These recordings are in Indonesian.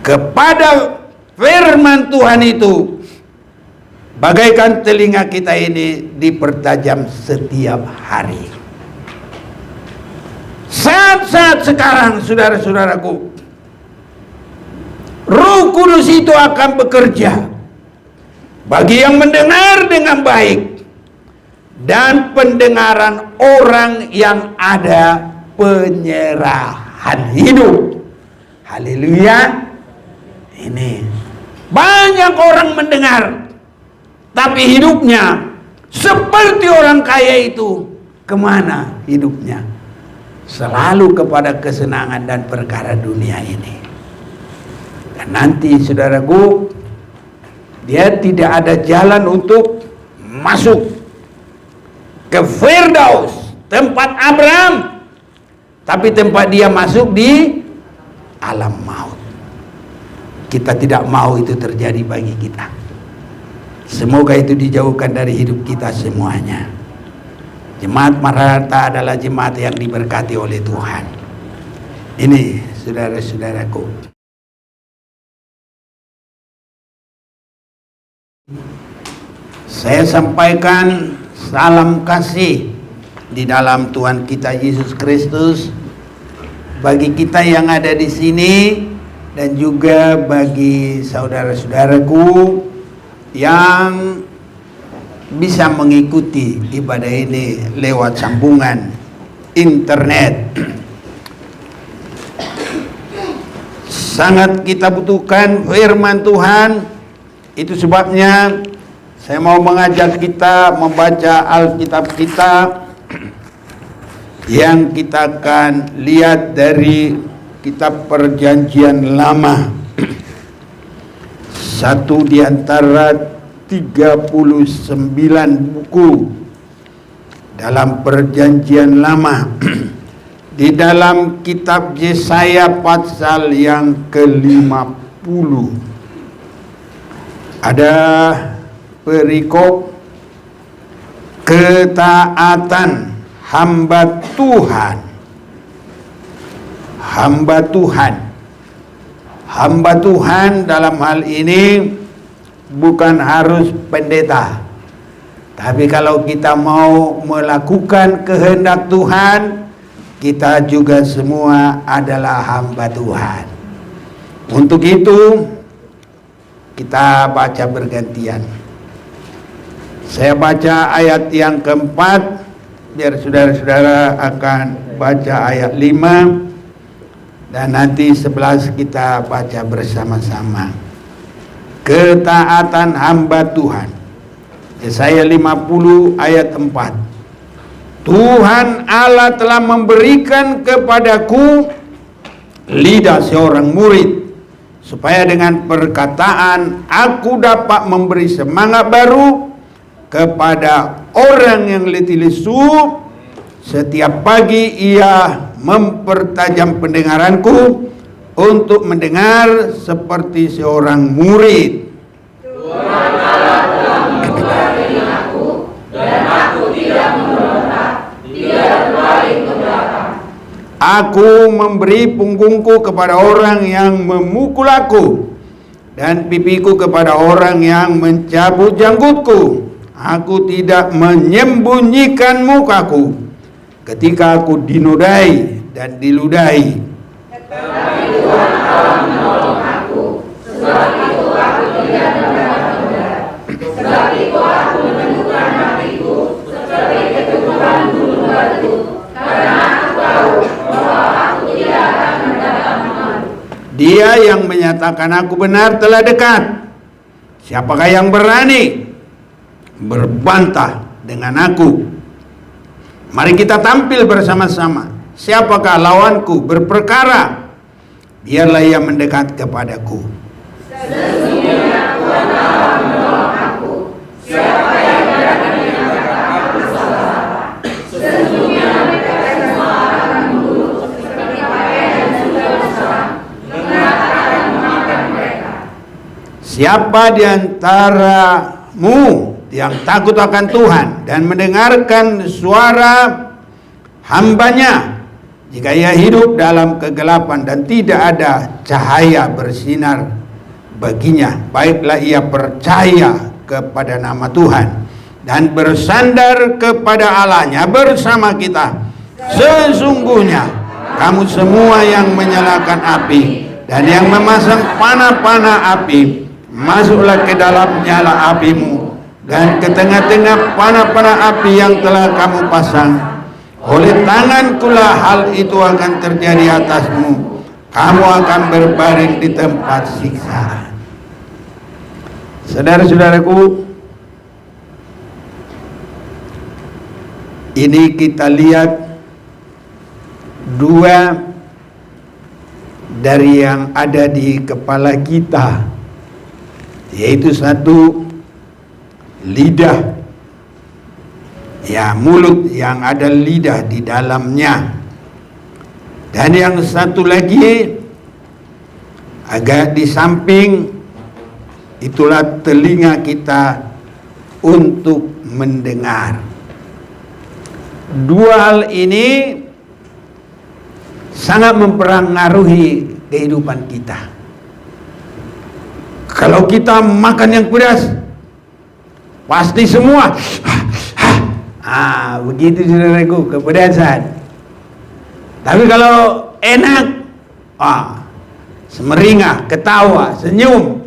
kepada firman Tuhan itu, bagaikan telinga kita ini dipertajam setiap hari. Saat-saat sekarang, saudara-saudaraku, Roh Kudus itu akan bekerja bagi yang mendengar dengan baik dan pendengaran orang yang ada penyerahan hidup. Haleluya. Ini banyak orang mendengar, tapi hidupnya seperti orang kaya itu. Kemana hidupnya? Selalu kepada kesenangan dan perkara dunia ini. Dan nanti saudaraku, dia tidak ada jalan untuk masuk ke Firdaus, tempat Abraham, tapi tempat dia masuk di alam maut. Kita tidak mau itu terjadi bagi kita. Semoga itu dijauhkan dari hidup kita semuanya. Jemaat Maranatha adalah jemaat yang diberkati oleh Tuhan. Ini saudara-saudaraku. Saya sampaikan salam kasih di dalam Tuhan kita Yesus Kristus bagi kita yang ada di sini dan juga bagi saudara-saudaraku yang bisa mengikuti ibadah ini lewat sambungan internet. Sangat kita butuhkan firman Tuhan. Itu sebabnya saya mau mengajak kita membaca Alkitab kita, yang kita akan lihat dari kitab Perjanjian Lama. Satu di antara 39 buku dalam Perjanjian Lama. Di dalam kitab Yesaya pasal yang ke-50 ada perikop ketaatan hamba Tuhan. Hamba Tuhan. Hamba Tuhan dalam hal ini bukan harus pendeta. Tapi kalau kita mau melakukan kehendak Tuhan, kita juga semua adalah hamba Tuhan. Untuk itu kita baca bergantian. Saya baca ayat yang keempat, biar saudara-saudara akan baca ayat 5, dan nanti 11 kita baca bersama-sama. Ketaatan hamba Tuhan. Yesaya 50 ayat 4. Tuhan Allah telah memberikan kepadaku lidah seorang murid, supaya dengan perkataan aku dapat memberi semangat baru kepada orang yang letih lesu. Setiap pagi ia mempertajam pendengaranku untuk mendengar seperti seorang murid. Tuhan Allah telah membuka telingaku dan aku tidak memberontak, tidak berpaling ke belakang. Aku memberi punggungku kepada orang yang memukul aku, dan pipiku kepada orang yang mencabut janggutku. Aku tidak menyembunyikan mukaku ketika aku dinodai dan diludahi. Tetapi Tuhan Allah menolong aku, sebab itu aku tidak mendarat. Sebab itu aku menemukan hatiku seperti ketubuhan gunung batu, karena aku tahu bahwa aku tidak akan mendapat malu. Dia yang menyatakan aku benar telah dekat. Siapakah yang berani berbantah dengan aku? Mari kita tampil bersama-sama. Siapakah lawanku berperkara? Biarlah ia mendekat kepadaku. Sesungguhnya Tuhan Allah menolong aku. Siapa yang berani menyatakan aku salah? Sesungguhnya mereka semua akan membunuh seperti pakaian dan sudah bersalah. Ingat akan memakan mereka. Siapa di antaramu yang takut akan Tuhan dan mendengarkan suara hambanya, jika ia hidup dalam kegelapan dan tidak ada cahaya bersinar baginya, baiklah ia percaya kepada nama Tuhan dan bersandar kepada Allahnya bersama kita. Sesungguhnya kamu semua yang menyalakan api dan yang memasang panah-panah api, masuklah ke dalam nyala apimu dan ke tengah-tengah panah-panah api yang telah kamu pasang. Oleh tangankulah hal itu akan terjadi atasmu. Kamu akan berbaring di tempat siksaan. Saudara-saudaraku, ini kita lihat dua dari yang ada di kepala kita, yaitu satu lidah, ya mulut yang ada lidah di dalamnya, dan yang satu lagi agak di samping, itulah telinga kita untuk mendengar. Dua hal ini sangat mempengaruhi kehidupan kita. Kalau kita makan yang pedas, pasti semua begitu saudaraku, kepedasan. Tapi kalau enak, semeringah, ketawa, senyum,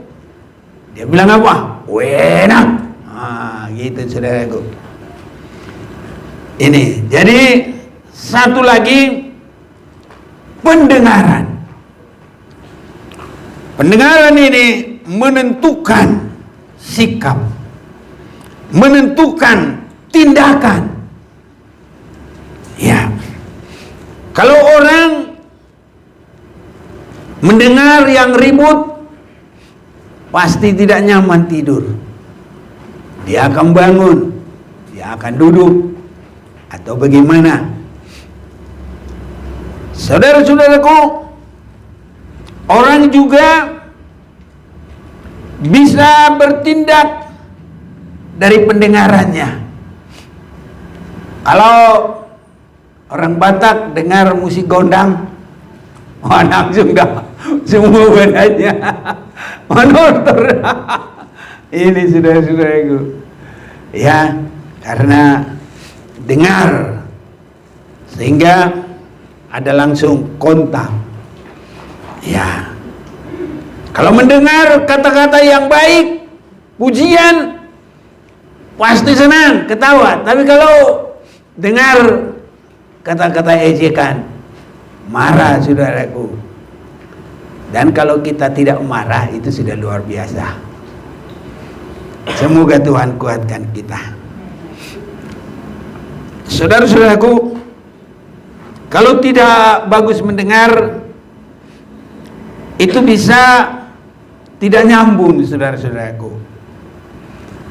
dia bilang apa? Enak. Gitu saudaraku. Ini, jadi satu lagi, pendengaran. Pendengaran ini menentukan sikap, menentukan tindakan. Ya, kalau orang mendengar yang ribut, pasti tidak nyaman tidur. Dia akan bangun, dia akan duduk, atau bagaimana. Saudara-saudaraku, orang juga bisa bertindak dari pendengarannya. Kalau orang Batak dengar musik gondang, langsung dah semua badannya menortor. Ini saudara-saudaraku, ya, karena dengar sehingga ada langsung kontak. Ya, kalau mendengar kata-kata yang baik, pujian, pasti senang, ketawa. Tapi kalau dengar kata-kata ejekan, marah saudaraku. Dan kalau kita tidak marah, itu sudah luar biasa. Semoga Tuhan kuatkan kita. Saudara-saudaraku, kalau tidak bagus mendengar, itu bisa tidak nyambung, saudara-saudaraku.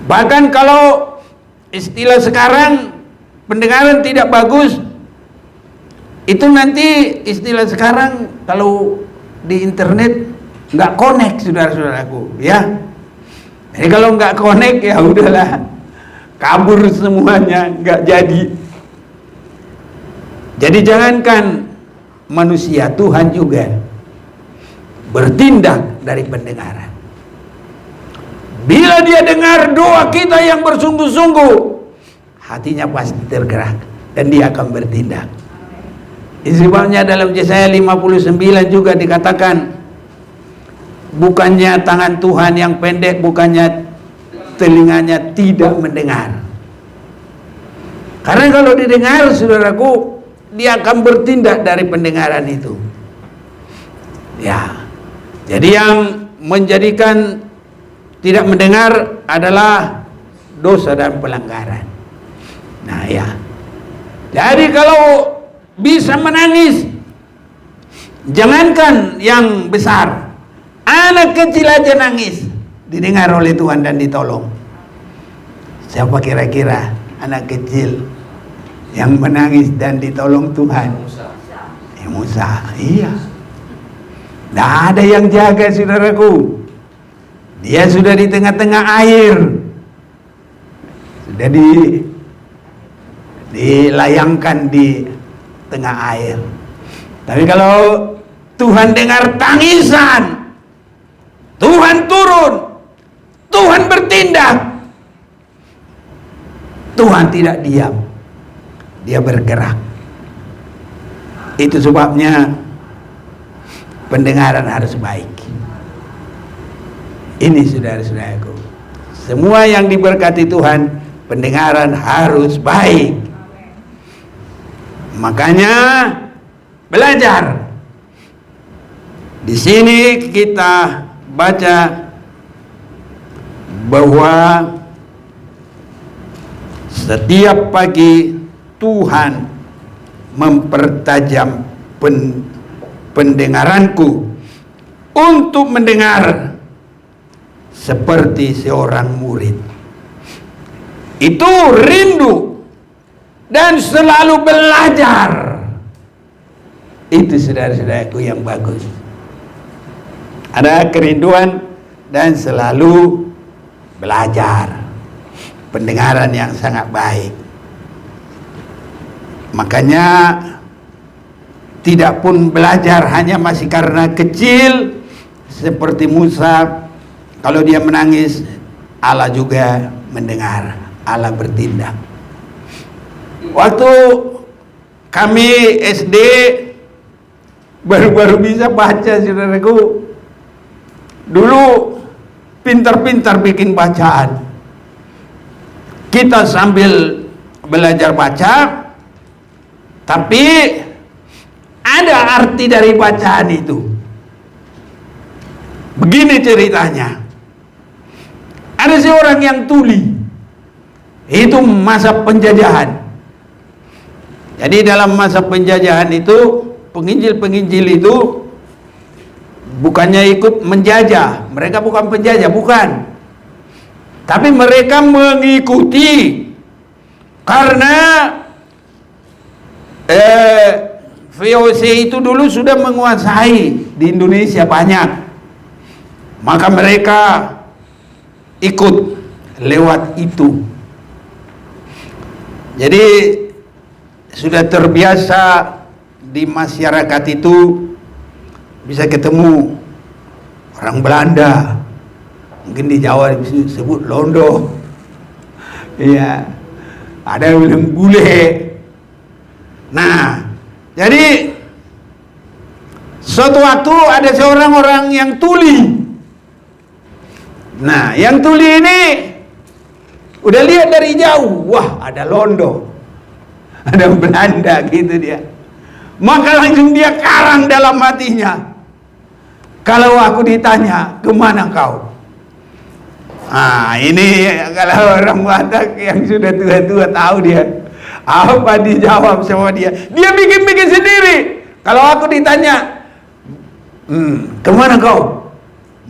Bahkan kalau istilah sekarang pendengaran tidak bagus, itu nanti istilah sekarang kalau di internet nggak connect, saudara-saudaraku, ya. Jadi kalau nggak connect, ya udahlah, kabur semuanya, nggak jadi. Jadi jangankan manusia, Tuhan juga bertindak dari pendengaran. Bila dia dengar doa kita yang bersungguh-sungguh, hatinya pasti tergerak dan dia akan bertindak. Sebabnya dalam Yesaya 59 juga dikatakan, bukannya tangan Tuhan yang pendek, bukannya telinganya tidak mendengar. Karena kalau didengar, saudaraku, dia akan bertindak dari pendengaran itu. Ya, jadi yang menjadikan tidak mendengar adalah dosa dan pelanggaran. Nah ya, jadi kalau bisa menangis, jangankan yang besar, anak kecil aja nangis, didengar oleh Tuhan dan ditolong. Siapa kira-kira anak kecil yang menangis dan ditolong Tuhan? Musa. Iya. Tidak ada yang jaga, saudaraku. Dia sudah di tengah-tengah air, sudah dilayangkan di tengah air. Tapi kalau Tuhan dengar tangisan, Tuhan turun, Tuhan bertindak, Tuhan tidak diam, Dia bergerak. Itu sebabnya pendengaran harus baik. Ini saudara-saudaraku, semua yang diberkati Tuhan, pendengaran harus baik. Makanya belajar. Di sini kita baca bahwa setiap pagi Tuhan mempertajam pendengaranku untuk mendengar seperti seorang murid. Itu rindu dan selalu belajar. Itu saudara-saudaraku yang bagus. Ada kerinduan dan selalu belajar. Pendengaran yang sangat baik. Makanya tidak pun belajar hanya masih karena kecil, seperti Musa. Kalau dia menangis, Allah juga mendengar, Allah bertindak. Waktu kami SD baru-baru bisa baca, saudaraku, dulu pintar-pintar bikin bacaan. Kita sambil belajar baca, tapi ada arti dari bacaan itu. Begini ceritanya. Ada seorang yang tuli. Itu masa penjajahan. Jadi dalam masa penjajahan itu, penginjil-penginjil itu bukannya ikut menjajah. Mereka bukan penjajah, bukan. Tapi mereka mengikuti. Karena VOC itu dulu sudah menguasai di Indonesia banyak. Maka mereka ikut lewat itu. Jadi sudah terbiasa di masyarakat itu bisa ketemu orang Belanda, mungkin di Jawa disebut londo, iya, ada yang bilang bule. Nah, jadi suatu waktu ada seorang orang yang tuli. Nah, yang tuli ini udah lihat dari jauh, wah ada londo, ada Belanda gitu dia. Maka langsung dia karang dalam hatinya. Kalau aku ditanya, kemana kau? Ah, ini kalau orang Batak yang sudah tua-tua tahu dia. Apa dijawab sama dia? Dia bikin-bikin sendiri. Kalau aku ditanya, kemana kau?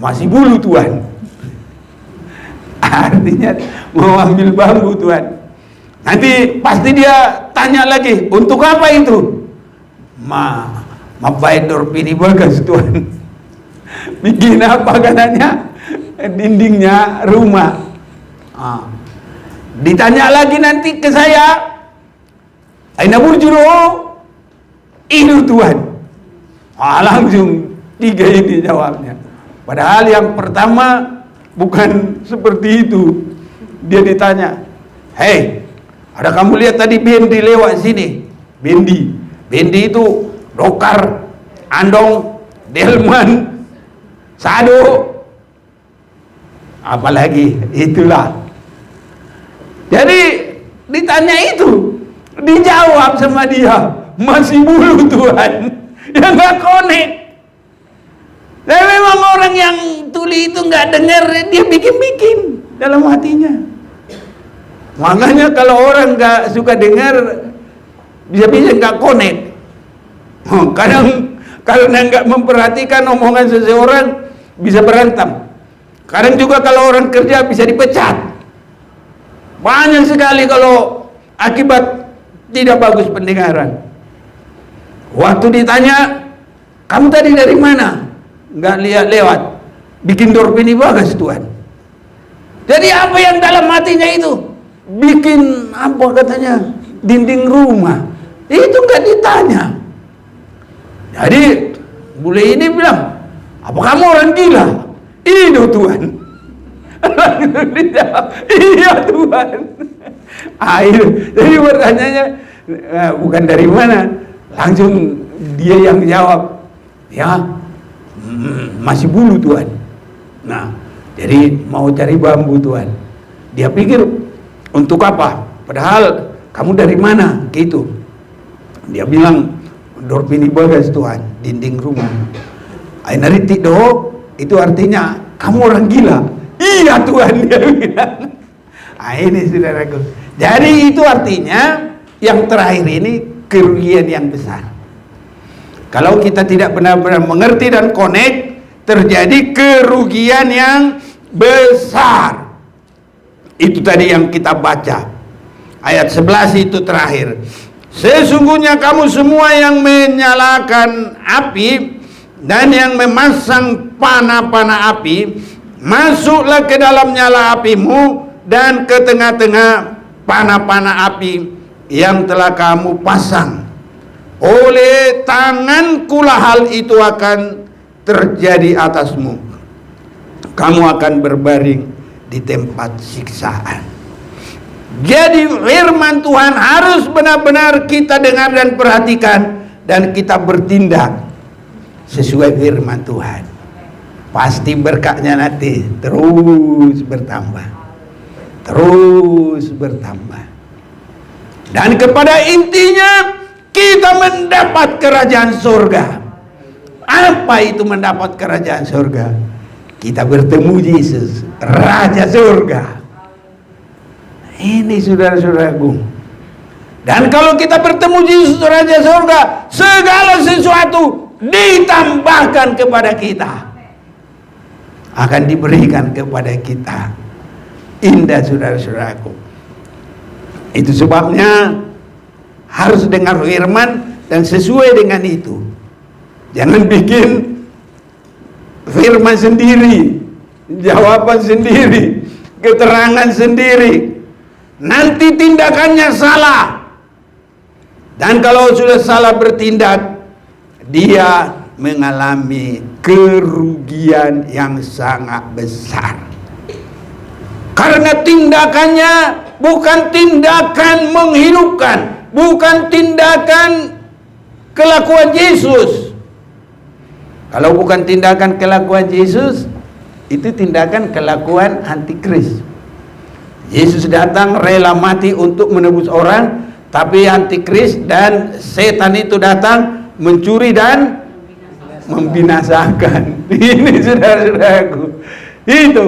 Masih bulu Tuhan. Artinya mau ambil bambu Tuhan. Nanti pasti dia tanya lagi, untuk apa itu? Mabaidor pini bagas Tuhan. Bikin apa katanya? Dindingnya rumah. Ditanya lagi nanti ke saya, aina burjuro? Itu Tuhan. Langsung 3 ini jawabnya. Padahal yang pertama bukan seperti itu. Dia ditanya, hei, ada kamu lihat tadi Bendi lewat sini? Bendi itu Dokar, Andong, Delman, Sado, apalagi itulah. Jadi ditanya itu, dijawab sama dia, masih bulu Tuhan. Ya nggak connect. Dan memang orang yang tuli itu nggak dengar, dia bikin-bikin dalam hatinya. Makanya kalau orang nggak suka dengar, bisa-bisa nggak connect. Kadang karena nggak memperhatikan omongan seseorang bisa berantem. Kadang juga kalau orang kerja bisa dipecat. Banyak sekali kalau akibat tidak bagus pendengaran. Waktu ditanya, kamu tadi dari mana? Nggak lihat lewat. Bikin dorpini bagas Tuhan. Jadi apa yang dalam hatinya itu? Bikin apa katanya? Dinding rumah. Itu nggak ditanya. Jadi bule ini bilang, apa kamu orang gila? Itu Tuhan. Langsung dijawab, iya Tuhan. Itu. Jadi pertanyaannya bukan dari mana, langsung dia yang jawab, ya masih bulu Tuhan. Nah, jadi mau cari bambu Tuhan. Dia pikir untuk apa? Padahal kamu dari mana? Gitu. Dia bilang, dorpini bagas Tuhan, dinding rumah. Ainariti do, itu artinya kamu orang gila. Iya Tuhan, dia bilang. Ini saudaraku. Jadi itu artinya yang terakhir ini kerugian yang besar. Kalau kita tidak benar-benar mengerti dan connect, terjadi kerugian yang besar. Itu tadi yang kita baca. Ayat 11 itu terakhir. Sesungguhnya kamu semua yang menyalakan api dan yang memasang panah-panah api, masuklah ke dalam nyala apimu dan ke tengah-tengah panah-panah api yang telah kamu pasang. Oleh tangankulah hal itu akan terjadi atasmu. Kamu akan berbaring di tempat siksaan. Jadi firman Tuhan harus benar-benar kita dengar dan perhatikan, dan kita bertindak sesuai firman Tuhan. Pasti berkatnya nanti terus bertambah, terus bertambah. Dan kepada intinya kita mendapat kerajaan surga. Apa itu mendapat kerajaan surga? Kita bertemu Yesus, Raja surga. Ini saudara-saudaraku. Dan kalau kita bertemu Yesus, Raja surga, segala sesuatu ditambahkan kepada kita, akan diberikan kepada kita. Indah saudara-saudaraku. Itu sebabnya harus dengar firman dan sesuai dengan itu. Jangan bikin firman sendiri, jawaban sendiri, keterangan sendiri. Nanti tindakannya salah. Dan kalau sudah salah bertindak, dia mengalami kerugian yang sangat besar. Karena tindakannya bukan tindakan menghidupkan, bukan tindakan kelakuan Yesus. Kalau bukan tindakan kelakuan Yesus, itu tindakan kelakuan antikris. Yesus datang rela mati untuk menebus orang, tapi antikris dan setan itu datang mencuri dan membinasakan. Ini saudara-saudaraku. Itu.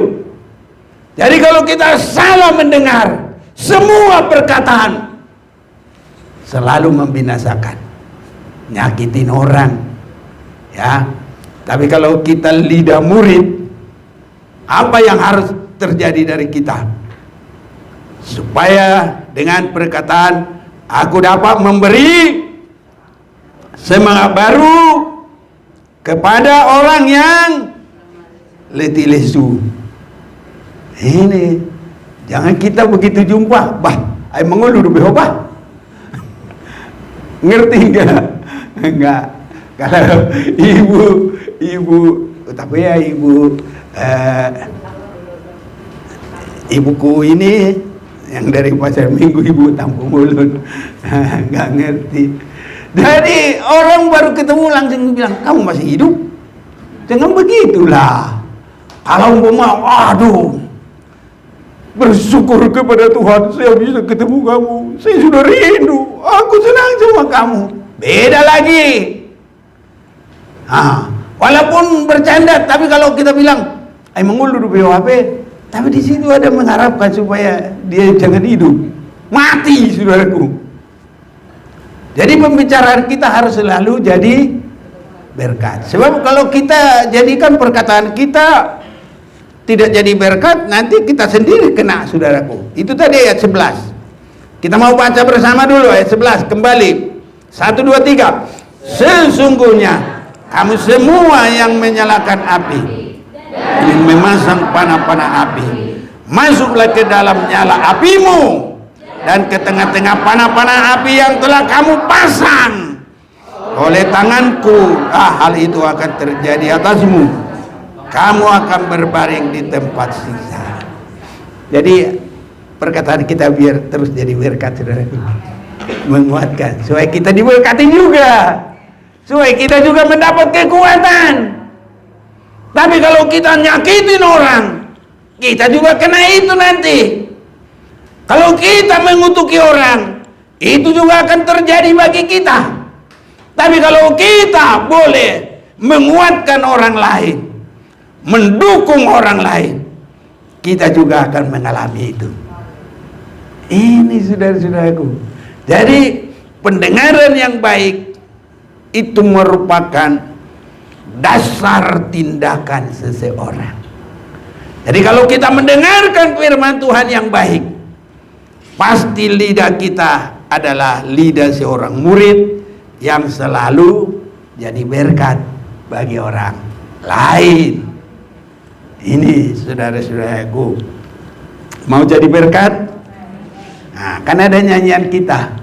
Jadi kalau kita salah mendengar, semua perkataan selalu membinasakan, nyakitin orang, ya. Tapi kalau kita lidah murid, apa yang harus terjadi dari kita? Supaya dengan perkataan aku dapat memberi semangat baru kepada orang yang letih lesu. Ini jangan kita begitu jumpa, bah, ay mengulur behobah. Ngerti enggak? Enggak. Kalau ibu, tapi ya ibuku ini yang dari pasar Minggu, ibu Tampung Ulun, nggak ngerti. Jadi orang baru ketemu langsung bilang, kamu masih hidup? Jangan begitulah. Kalau umpama, aduh, bersyukur kepada Tuhan saya bisa ketemu kamu, saya sudah rindu, aku senang sama kamu. Beda lagi. Walaupun bercanda, tapi kalau kita bilang, mengulur BWP, tapi di situ ada mengharapkan supaya dia jangan hidup, mati saudaraku. Jadi pembicaraan kita harus selalu jadi berkat. Sebab kalau kita jadikan perkataan kita tidak jadi berkat, nanti kita sendiri kena saudaraku. Itu tadi ayat 11. Kita mau baca bersama dulu ayat 11 kembali. 1, 2, 3. Sesungguhnya kamu semua yang menyalakan api, yang memasang panah-panah api, masuklah ke dalam nyala apimu dan ke tengah-tengah panah-panah api yang telah kamu pasang. oleh tanganku, hal itu akan terjadi atasmu. Kamu akan berbaring di tempat siksa. Jadi perkataan kita biar terus jadi berkat, saudaraku, menguatkan supaya kita diberkati juga, supaya kita juga mendapat kekuatan. Tapi kalau kita nyakitin orang, kita juga kena itu nanti. Kalau kita mengutuki orang, itu juga akan terjadi bagi kita. Tapi kalau kita boleh menguatkan orang lain, mendukung orang lain, kita juga akan mengalami itu. Ini saudara-saudaraku. Jadi pendengaran yang baik itu merupakan dasar tindakan seseorang. Jadi kalau kita mendengarkan firman Tuhan yang baik, pasti lidah kita adalah lidah seorang murid yang selalu jadi berkat bagi orang lain. Ini saudara-saudaraku, mau jadi berkat? Nah, kan ada nyanyian kita.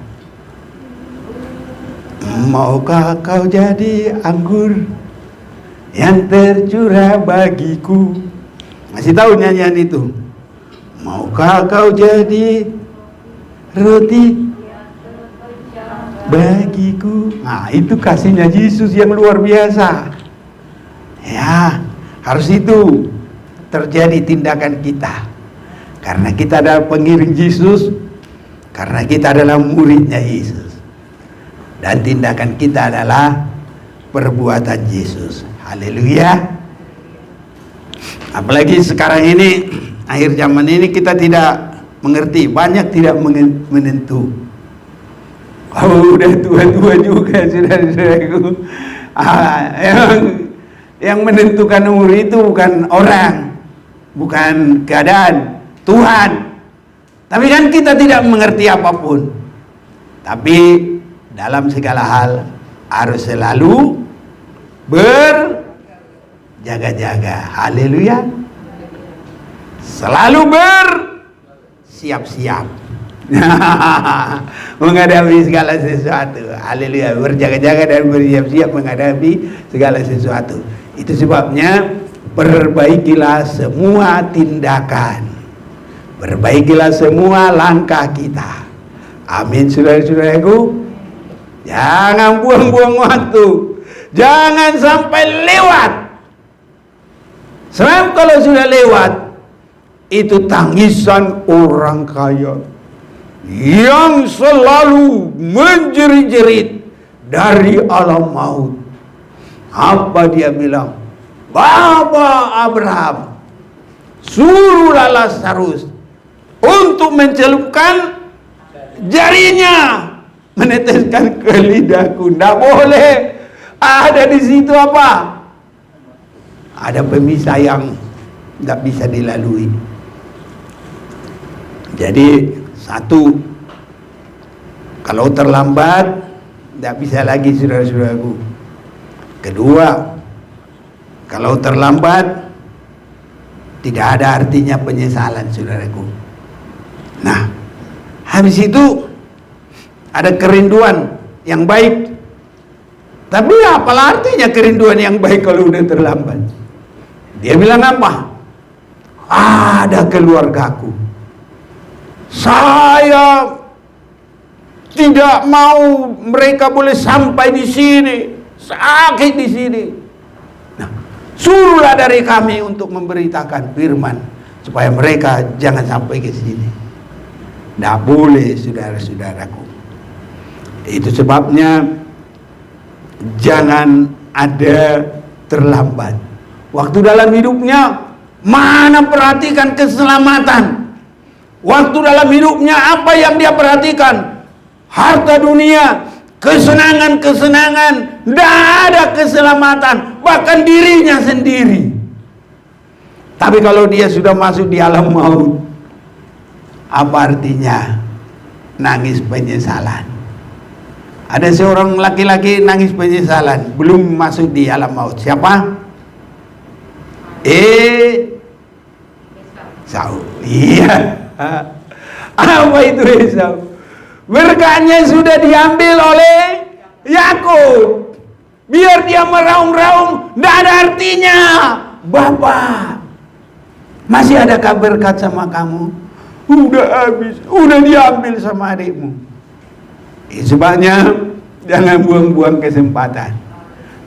Maukah kau jadi anggur yang tercurah bagiku? Masih tahu nyanyian itu? Maukah kau jadi roti bagiku? Nah, itu kasihnya Yesus yang luar biasa. Ya, harus itu terjadi tindakan kita. Karena kita adalah pengiring Yesus, karena kita adalah muridnya Yesus. Dan tindakan kita adalah perbuatan Yesus. Haleluya. Apalagi sekarang ini, akhir zaman ini, kita tidak mengerti, banyak tidak menentu. Oh, udah tua-tua juga saudara-saudaraku. Yang menentukan umur itu bukan orang, bukan keadaan, Tuhan. Tapi kan kita tidak mengerti apapun. Tapi dalam segala hal harus selalu berjaga-jaga. Haleluya. Selalu bersiap-siap menghadapi segala sesuatu. Haleluya. Berjaga-jaga dan bersiap-siap menghadapi segala sesuatu. Itu sebabnya perbaikilah semua tindakan, perbaikilah semua langkah kita. Amin, saudara-saudaraku. Jangan buang-buang waktu, jangan sampai lewat. Sebab kalau sudah lewat, itu tangisan orang kaya yang selalu menjerit-jerit dari alam maut. Apa dia bilang? Bapa Abraham, suruhlah Lazarus untuk mencelupkan jarinya, meneteskan ke lidahku. Tidak boleh ada di situ apa? Ada pemisah yang tidak bisa dilalui. Jadi satu, kalau terlambat tidak bisa lagi, saudara-saudaraku. Kedua, kalau terlambat tidak ada artinya penyesalan, saudaraku. Nah, habis itu ada kerinduan yang baik. Tapi apalah artinya kerinduan yang baik kalau udah terlambat? Dia bilang apa? Ada keluargaku. Saya tidak mau mereka boleh sampai di sini, sakit di sini. Nah, suruhlah dari kami untuk memberitakan firman supaya mereka jangan sampai ke sini. Tidak boleh, saudara-saudaraku. Itu sebabnya jangan ada terlambat. Waktu dalam hidupnya mana perhatikan keselamatan. Waktu dalam hidupnya apa yang dia perhatikan? Harta dunia, kesenangan-kesenangan. Tidak ada keselamatan, bahkan dirinya sendiri. Tapi kalau dia sudah masuk di alam maut, apa artinya nangis penyesalan? Ada seorang laki-laki nangis penyesalan belum masuk di alam maut. Siapa? Esau. Iya. Apa itu Esau? Berkatnya sudah diambil oleh Yakub. biar dia meraung-raung, tidak ada artinya. Bapak, masih adakah berkat sama kamu? Udah habis, udah diambil sama adikmu. Sebabnya jangan buang-buang kesempatan.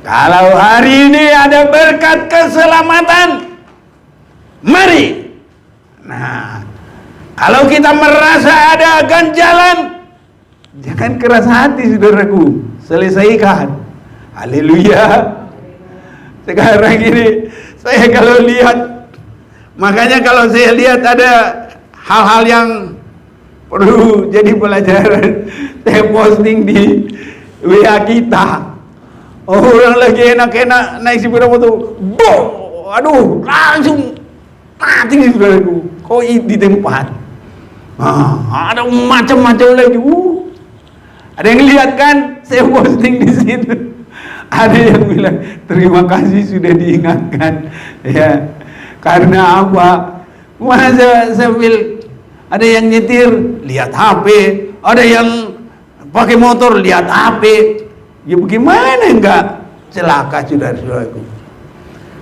Kalau hari ini ada berkat keselamatan, mari. Nah, kalau kita merasa ada ganjalan, jangan keras hati, saudaraku. Selesaikan. Haleluya. Sekarang ini saya kalau lihat, makanya kalau saya lihat ada hal-hal yang perlu jadi pelajaran, saya posting di WA kita. Orang lagi enak-enak naik sepeda motor, aduh, langsung mati, saudaraku. Koi di tempat. Ada macam-macam lagi. Ada yang lihat kan? Saya posting di situ. Ada yang bilang terima kasih sudah diingatkan. Ya, karena apa? Masa sambil ada yang nyetir lihat HP, ada yang pakai motor lihat HP. Ya bagaimana enggak celaka, saudara-saudaraku?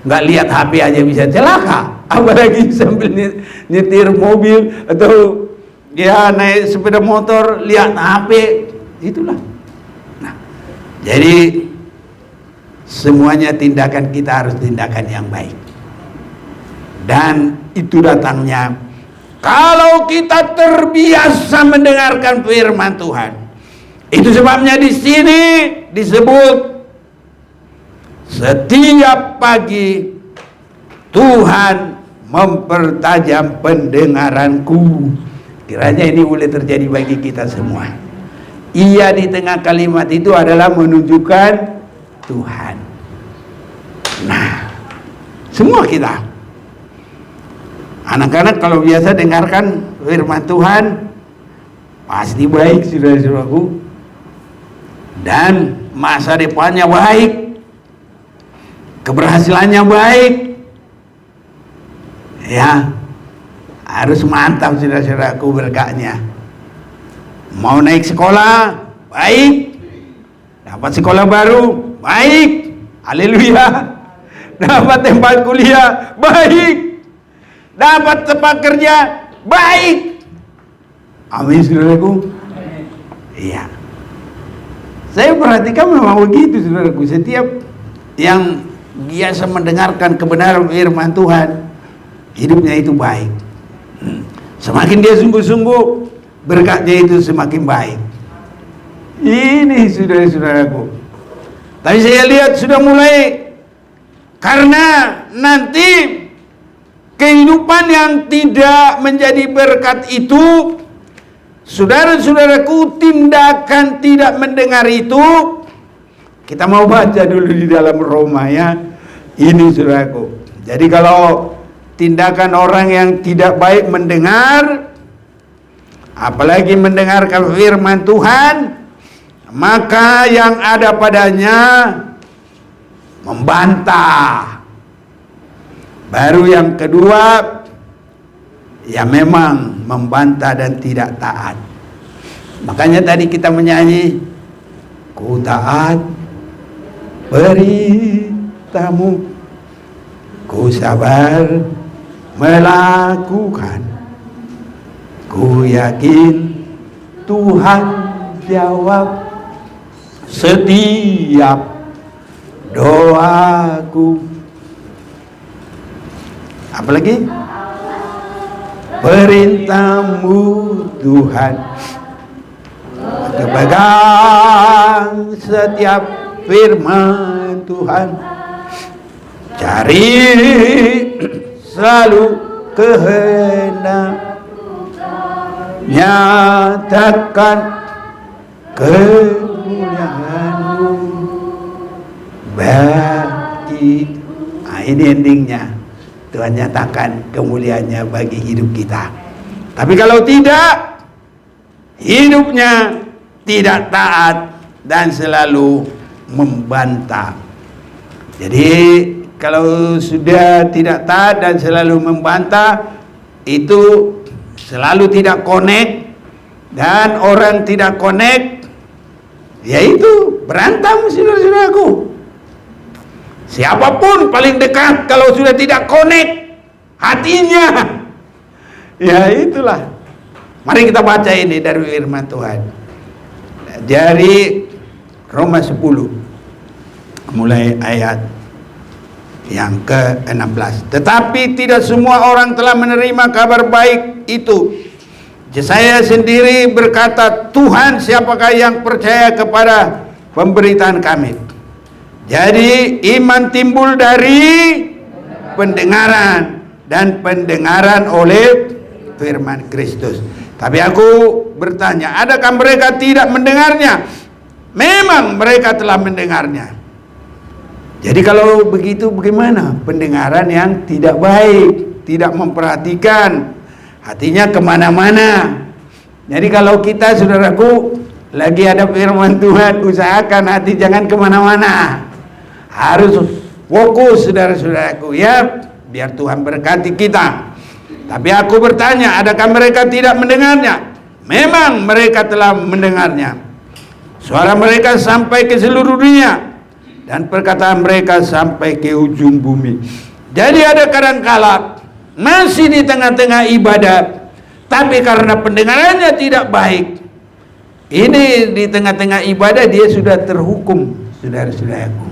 Enggak lihat HP aja bisa celaka, apalagi sambil nyetir mobil atau ya naik sepeda motor lihat HP. Itulah. Nah, jadi semuanya tindakan kita harus tindakan yang baik. Dan itu datangnya kalau kita terbiasa mendengarkan firman Tuhan. Itu sebabnya di sini disebut setiap pagi Tuhan mempertajam pendengaranku. Kiranya ini boleh terjadi bagi kita semua. Ia di tengah kalimat itu adalah menunjukkan Tuhan. Nah, semua kita anak-anak kalau biasa dengarkan firman Tuhan pasti baik, saudara-saudaraku. Dan masa depannya baik, keberhasilannya baik. Ya, harus mantap, saudara-saudaraku, berkatnya. Mau naik sekolah, baik. Dapat sekolah baru, baik. Haleluya. Dapat tempat kuliah, baik. Dapat tempat kerja, baik. Amin, saudaraku. Iya. Saya perhatikan memang begitu, saudaraku. Setiap yang biasa mendengarkan kebenaran firman Tuhan, hidupnya itu baik. Semakin dia sungguh-sungguh, berkatnya itu semakin baik. Ini saudara-saudaraku. Tapi saya lihat sudah mulai, karena nanti kehidupan yang tidak menjadi berkat itu, saudara-saudaraku, tindakan tidak mendengar itu, kita mau baca dulu di dalam Roma ya. Ini saudaraku. Jadi kalau tindakan orang yang tidak baik mendengar, apalagi mendengarkan firman Tuhan, maka yang ada padanya membantah. Baru yang kedua, ya memang membantah dan tidak taat. Makanya tadi kita menyanyi, ku taat beritamu, ku sabar melakukan, ku yakin Tuhan jawab setiap doaku. Apalagi? Perintahmu Tuhan, pegang setiap firman Tuhan, cari selalu kehendak, nyatakan kemuliaan-Mu bagi. Ini endingnya. Tuhan nyatakan kemuliaannya bagi hidup kita. Tapi kalau tidak, hidupnya tidak taat dan selalu membantah. Jadi kalau sudah tidak taat dan selalu membantah, itu selalu tidak connect. Dan orang tidak connect, yaitu berantem, saudara-saudaraku. Siapapun paling dekat kalau sudah tidak connect hatinya, ya itulah. Mari kita baca ini dari firman Tuhan. Dari Roma 10 mulai ayat yang ke-16. Tetapi tidak semua orang telah menerima kabar baik itu. Yesaya sendiri berkata, Tuhan, siapakah yang percaya kepada pemberitaan kami? Jadi iman timbul dari pendengaran, dan pendengaran oleh firman Kristus. Tapi aku bertanya, adakah mereka tidak mendengarnya? Memang mereka telah mendengarnya. Jadi kalau begitu bagaimana? Pendengaran yang tidak baik, tidak memperhatikan, hatinya kemana-mana. Jadi kalau kita, saudaraku, lagi ada firman Tuhan, usahakan hati jangan kemana-mana. Harus fokus, saudara-saudaraku, ya, biar Tuhan berkati kita. Tapi aku bertanya, adakah mereka tidak mendengarnya? Memang mereka telah mendengarnya. Suara mereka sampai ke seluruh dunia, dan perkataan mereka sampai ke ujung bumi. Jadi ada kadangkala masih di tengah-tengah ibadat, tapi karena pendengarannya tidak baik, ini di tengah-tengah ibadah dia sudah terhukum, saudara-saudaraku.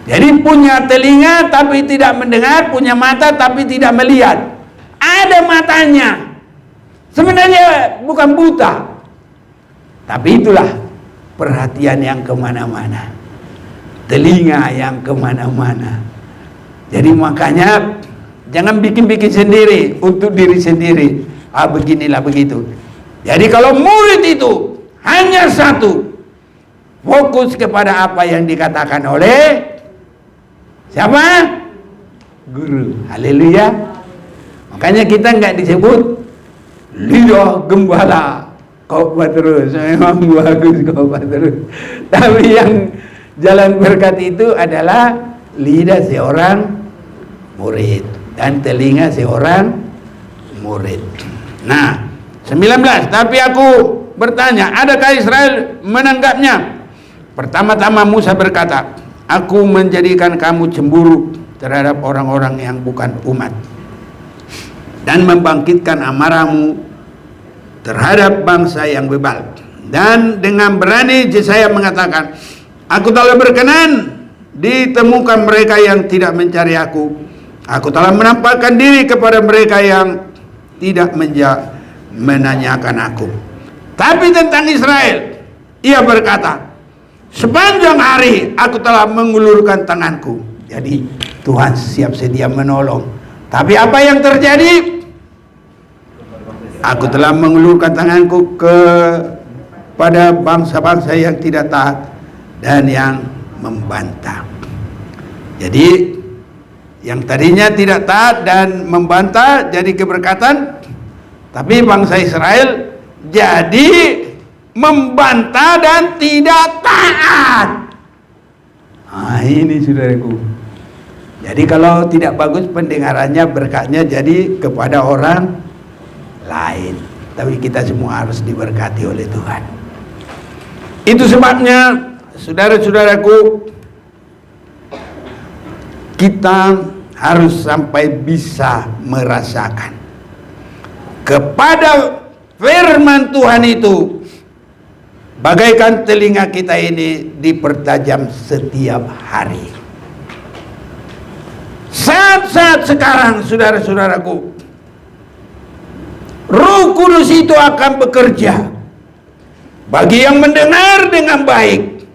Jadi punya telinga tapi tidak mendengar, punya mata tapi tidak melihat. Ada matanya, sebenarnya bukan buta, tapi itulah perhatian yang kemana-mana, telinga yang kemana-mana. Jadi makanya jangan bikin-bikin sendiri untuk diri sendiri. Beginilah begitu. Jadi kalau murid itu hanya satu, fokus kepada apa yang dikatakan oleh siapa? Guru. Haleluya. Makanya kita nggak disebut lidah gembala khotbah terus, memang bagus khotbah terus. Tapi yang jalan berkat itu adalah lidah seorang murid dan telinga seorang murid. Nah, 19. Tapi aku bertanya, adakah Israel menanggapnya? Pertama-tama Musa berkata, aku menjadikan kamu cemburu terhadap orang-orang yang bukan umat, dan membangkitkan amarahmu terhadap bangsa yang bebal. Dan dengan berani Yesaya mengatakan, aku telah berkenan ditemukan mereka yang tidak mencari aku. Aku telah menampakkan diri kepada mereka yang tidak menanyakan aku. Tapi tentang Israel, ia berkata, sepanjang hari aku telah mengulurkan tanganku. Jadi Tuhan siap sedia menolong. Tapi apa yang terjadi? Aku telah mengulurkan tanganku kepada bangsa-bangsa yang tidak taat dan yang membantah. Jadi yang tadinya tidak taat dan membantah jadi keberkatan, tapi bangsa Israel jadi membantah dan tidak taat. Ini saudaraku. Jadi kalau tidak bagus pendengarannya, berkatnya jadi kepada orang lain. Tapi kita semua harus diberkati oleh Tuhan. Itu sebabnya, saudara-saudaraku, kita harus sampai bisa merasakan kepada firman Tuhan itu, bagaikan telinga kita ini dipertajam setiap hari. Saat-saat sekarang, saudara-saudaraku, Roh Kudus itu akan bekerja bagi yang mendengar dengan baik,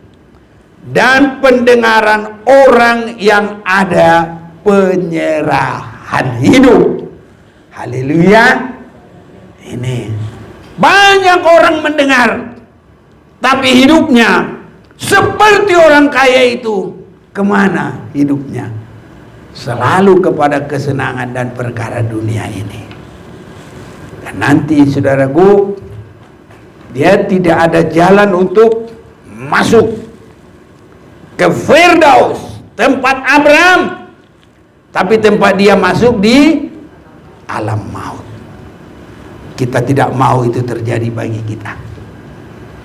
dan pendengaran orang yang ada penyerahan hidup. Haleluya. Ini banyak orang mendengar, tapi hidupnya seperti orang kaya itu. Kemana hidupnya? Selalu kepada kesenangan dan perkara dunia ini. Dan nanti saudaraku, dia tidak ada jalan untuk masuk ke Firdaus, tempat Abraham, tapi tempat dia masuk di alam maut. Kita tidak mau itu terjadi bagi kita.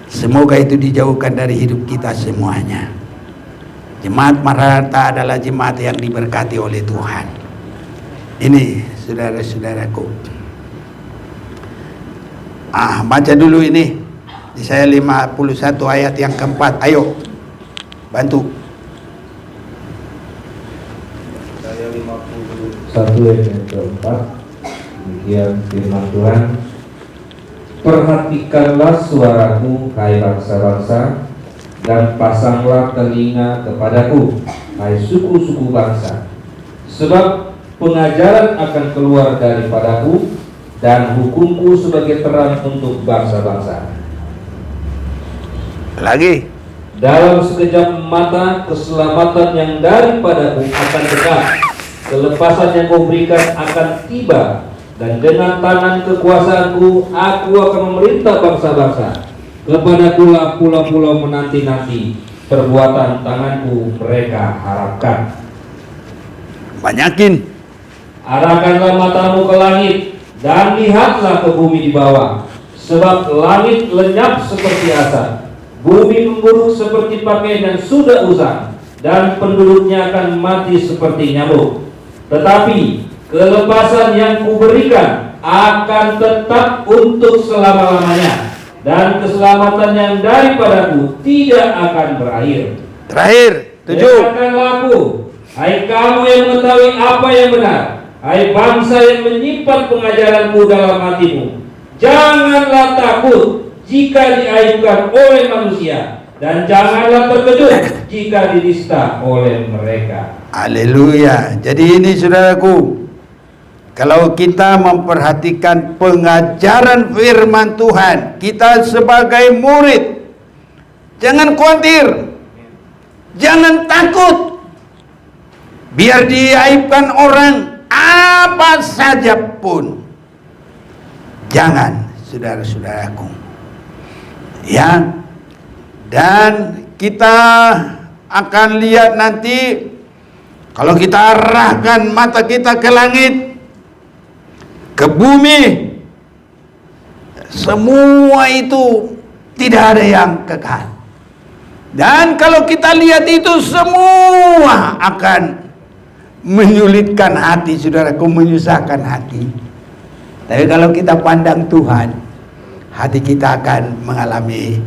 Semoga itu dijauhkan dari hidup kita semuanya. Jemaat Maranatha adalah jemaat yang diberkati oleh Tuhan. Ini saudara-saudaraku. Baca dulu ini. Yesaya 51 ayat yang keempat. Ayo, bantu. Yesaya 51 ayat yang keempat. Demikian firman Tuhan. Perhatikanlah suaraku, hai bangsa-bangsa, dan pasanglah telinga kepadaku, hai suku-suku bangsa. Sebab pengajaran akan keluar daripadaku, dan hukumku sebagai terang untuk bangsa-bangsa. Lagi. Dalam sekejap mata keselamatan yang daripadaku akan dekat, kelepasan yang kau berikan akan tiba, dan dengan tangan kekuasaanku aku akan memerintah bangsa-bangsa. Kepadakulah pulau-pulau menanti-nanti, perbuatan tanganku mereka harapkan. Banyakin. Arahkanlah matamu ke langit, dan lihatlah ke bumi di bawah, sebab langit lenyap seperti asap, bumi memburuk seperti pakaian yang sudah usang, dan penduduknya akan mati seperti nyamuk. Tetapi kelepasan yang kuberikan akan tetap untuk selama-lamanya, dan keselamatan yang daripadaku tidak akan berakhir. Terakhir, 7. Dengarkanlah aku, hai kamu yang mengetahui apa yang benar, hai bangsa yang menyimpan pengajaranku dalam hatimu. Janganlah takut jika diaibkan oleh manusia, dan janganlah terkejut jika dinista oleh mereka. Haleluya. Jadi ini saudaraku, kalau kita memperhatikan pengajaran firman Tuhan, kita sebagai murid, jangan khawatir, jangan takut. Biar diaibkan orang apa saja pun, jangan, saudara-saudaraku. Ya, dan kita akan lihat nanti, kalau kita arahkan mata kita ke langit, ke bumi, semua itu tidak ada yang kekal. Dan kalau kita lihat itu semua akan menyulitkan hati, saudaraku, menyusahkan hati. Tapi kalau kita pandang Tuhan, hati kita akan mengalami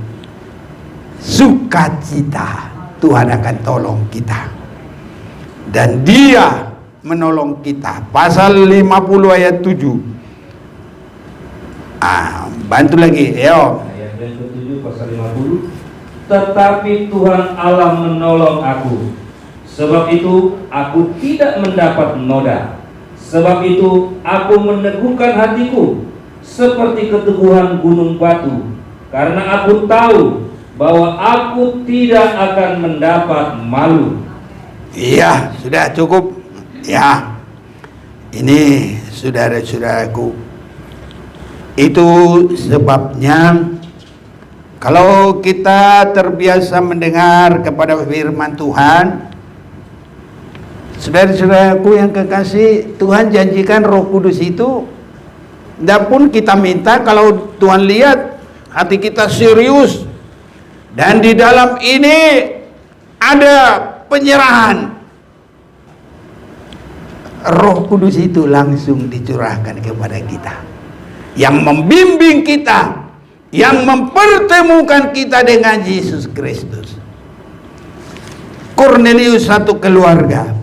sukacita. Tuhan akan tolong kita, dan Dia menolong kita. Pasal 50 ayat 7. Bantu lagi, yo. Ayat yang ke-7 pasal 50. Tetapi Tuhan Allah menolong aku, sebab itu aku tidak mendapat noda. Sebab itu aku meneguhkan hatiku seperti keteguhan gunung batu, karena aku tahu bahwa aku tidak akan mendapat malu. Iya, sudah cukup. Ya, ini saudara-saudaraku, itu sebabnya kalau kita terbiasa mendengar kepada firman Tuhan, saudara-saudaraku yang kekasih, Tuhan janjikan Roh Kudus itu, dan pun kita minta, kalau Tuhan lihat hati kita serius, dan di dalam ini ada penyerahan, Roh Kudus itu langsung dicurahkan kepada kita, yang membimbing kita, yang mempertemukan kita dengan Yesus Kristus. Kornelius satu keluarga,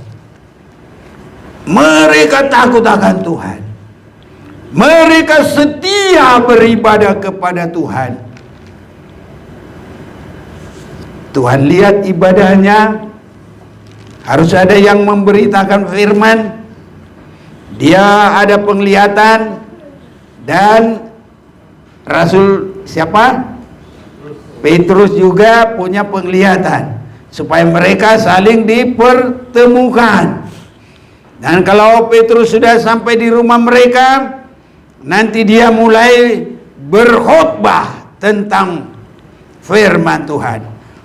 mereka takut akan Tuhan, mereka setia beribadah kepada Tuhan. Tuhan lihat ibadahnya, harus ada yang memberitakan firman, dia ada penglihatan, dan Rasul siapa? Petrus juga punya penglihatan, supaya mereka saling dipertemukan. Dan kalau Petrus sudah sampai di rumah mereka, nanti dia mulai berkhotbah tentang firman Tuhan.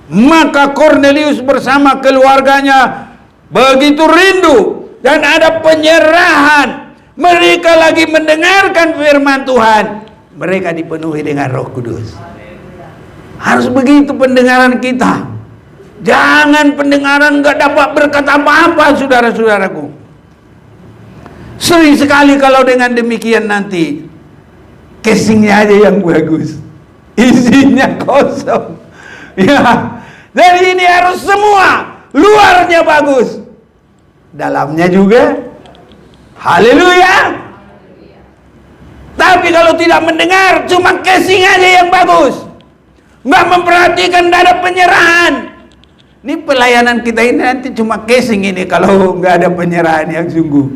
Maka Kornelius bersama keluarganya begitu rindu, dan ada penyerahan. Mereka lagi mendengarkan firman Tuhan, mereka dipenuhi dengan Roh Kudus. Harus begitu pendengaran kita. Jangan pendengaran nggak dapat berkata apa-apa, saudara-saudaraku. Sering sekali kalau dengan demikian nanti casingnya aja yang bagus, isinya kosong. Ya, jadi ini harus semua luarnya bagus, dalamnya juga. Haleluya. Tapi kalau tidak mendengar, cuma casing aja yang bagus, nggak memperhatikan, tidak ada penyerahan. Ini pelayanan kita ini nanti cuma casing ini kalau nggak ada penyerahan yang sungguh.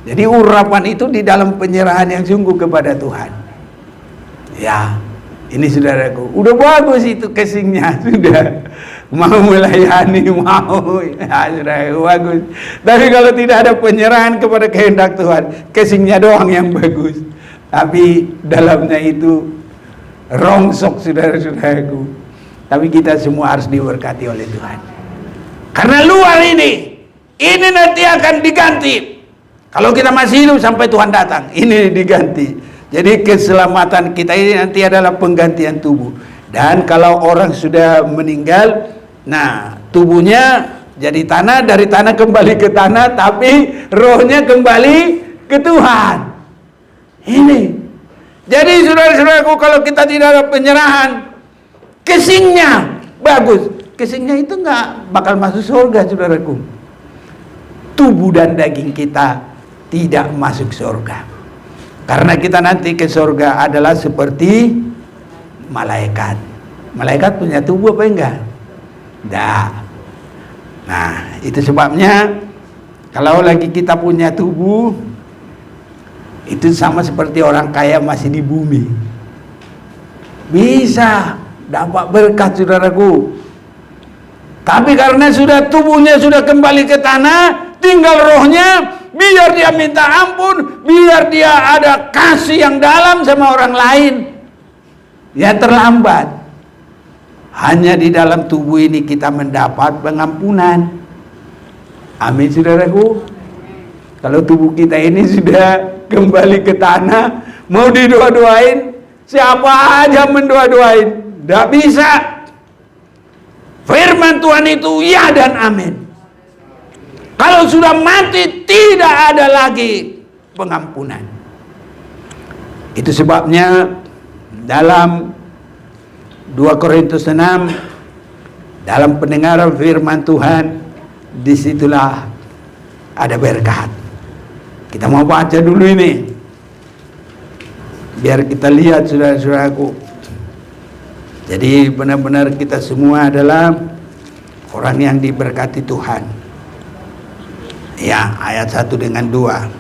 Jadi urapan itu di dalam penyerahan yang sungguh kepada Tuhan. Ya, ini saudaraku, udah bagus itu casingnya, sudah mau melayani, mau, ya sudah bagus. Tapi kalau tidak ada penyerahan kepada kehendak Tuhan, casingnya doang yang bagus, tapi dalamnya itu rongsok, saudara-saudaraku. Tapi kita semua harus diberkati oleh Tuhan. Karena luar ini nanti akan diganti. Kalau kita masih hidup sampai Tuhan datang, ini diganti. Jadi keselamatan kita ini nanti adalah penggantian tubuh. Dan kalau orang sudah meninggal, nah tubuhnya jadi tanah, dari tanah kembali ke tanah, tapi rohnya kembali ke Tuhan. Ini. Jadi saudara-saudaraku, kalau kita tidak ada penyerahan, casingnya bagus, casingnya itu nggak bakal masuk surga, saudaraku. Tubuh dan daging kita tidak masuk surga. Karena kita nanti ke surga adalah seperti malaikat. Malaikat punya tubuh apa enggak? Enggak. Nah, itu sebabnya kalau lagi kita punya tubuh, itu sama seperti orang kaya masih di bumi. Bisa dapat berkat, saudaraku. Tapi karena sudah tubuhnya sudah kembali ke tanah, tinggal rohnya, biar dia minta ampun, biar dia ada kasih yang dalam sama orang lain, ya terlambat. Hanya di dalam tubuh ini kita mendapat pengampunan. Amin, saudaraku. Kalau tubuh kita ini sudah kembali ke tanah, mau didoa-doain, siapa aja mendoa-doain, tidak bisa. Firman Tuhan itu ya dan amin. Kalau sudah mati, tidak ada lagi pengampunan. Itu sebabnya dalam 2 Korintus 6, dalam pendengaran firman Tuhan, disitulah ada berkat. Kita mau baca dulu ini, biar kita lihat, saudara-saudaraku. Jadi benar-benar kita semua adalah orang yang diberkati Tuhan. Ya, ayat 1 dengan 2.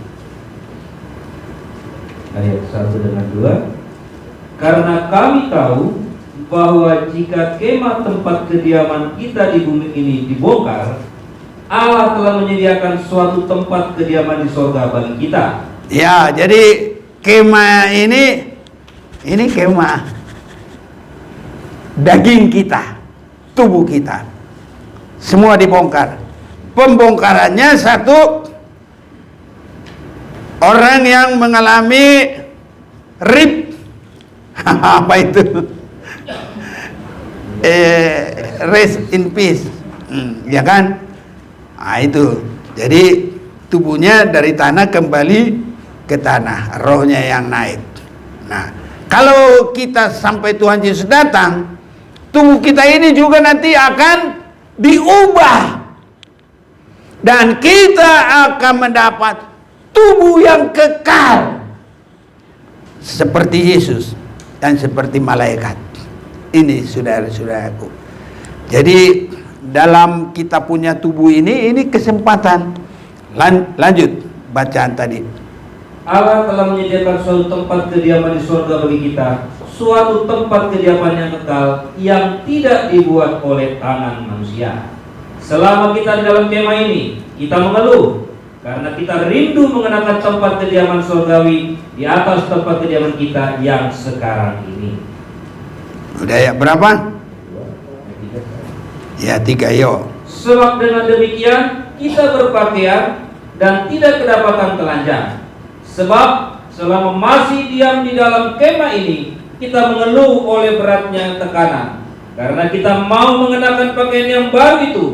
Ayat 1 dengan 2. Karena kami tahu bahwa jika kemah tempat kediaman kita di bumi ini dibongkar, Allah telah menyediakan suatu tempat kediaman di surga bagi kita. Ya, jadi kemah ini kemah daging kita, tubuh kita, semua dibongkar. Pembongkarannya satu, orang yang mengalami rib, apa itu? Rest in peace, ya kan? Nah, itu. Jadi tubuhnya dari tanah kembali ke tanah, rohnya yang naik. Nah, kalau kita sampai Tuhan Yesus datang, tubuh kita ini juga nanti akan diubah. Dan kita akan mendapat tubuh yang kekal. Seperti Yesus dan seperti malaikat. Ini saudara-saudaraku. Jadi dalam kita punya tubuh ini kesempatan. Lanjut bacaan tadi. Allah telah menyediakan suatu tempat kediaman di surga bagi kita, suatu tempat kediaman yang kekal yang tidak dibuat oleh tangan manusia. Selama kita di dalam kemah ini, kita mengeluh karena kita rindu mengenakan tempat kediaman surgawi di atas tempat kediaman kita yang sekarang ini. Udah ya, berapa? Ya, 3, yo. Sebab dengan demikian kita berpakaian dan tidak kedapatan telanjang. Sebab selama masih diam di dalam kemah ini, kita mengeluh oleh beratnya tekanan. Karena kita mau mengenakan pakaian yang baru itu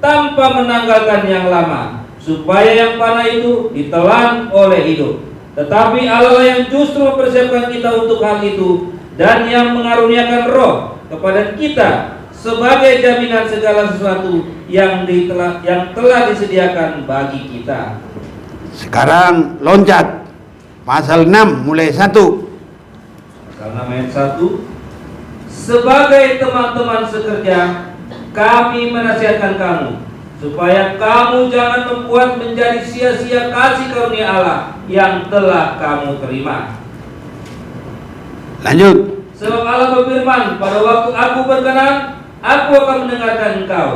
tanpa menanggalkan yang lama, supaya yang panah itu ditelan oleh hidup. Tetapi Allah yang justru mempersiapkan kita untuk hal itu, dan yang mengaruniakan Roh kepada kita sebagai jaminan segala sesuatu yang telah disediakan bagi kita. Sekarang loncat pasal 6 mulai 1. Pasal 6 ayat 1. Sebagai teman-teman sekerja, kami menasihatkan kamu supaya kamu jangan membuat menjadi sia-sia kasih karunia Allah yang telah kamu terima. Lanjut. Sebab Allah berfirman, pada waktu aku berkenan, aku akan mendengarkan engkau,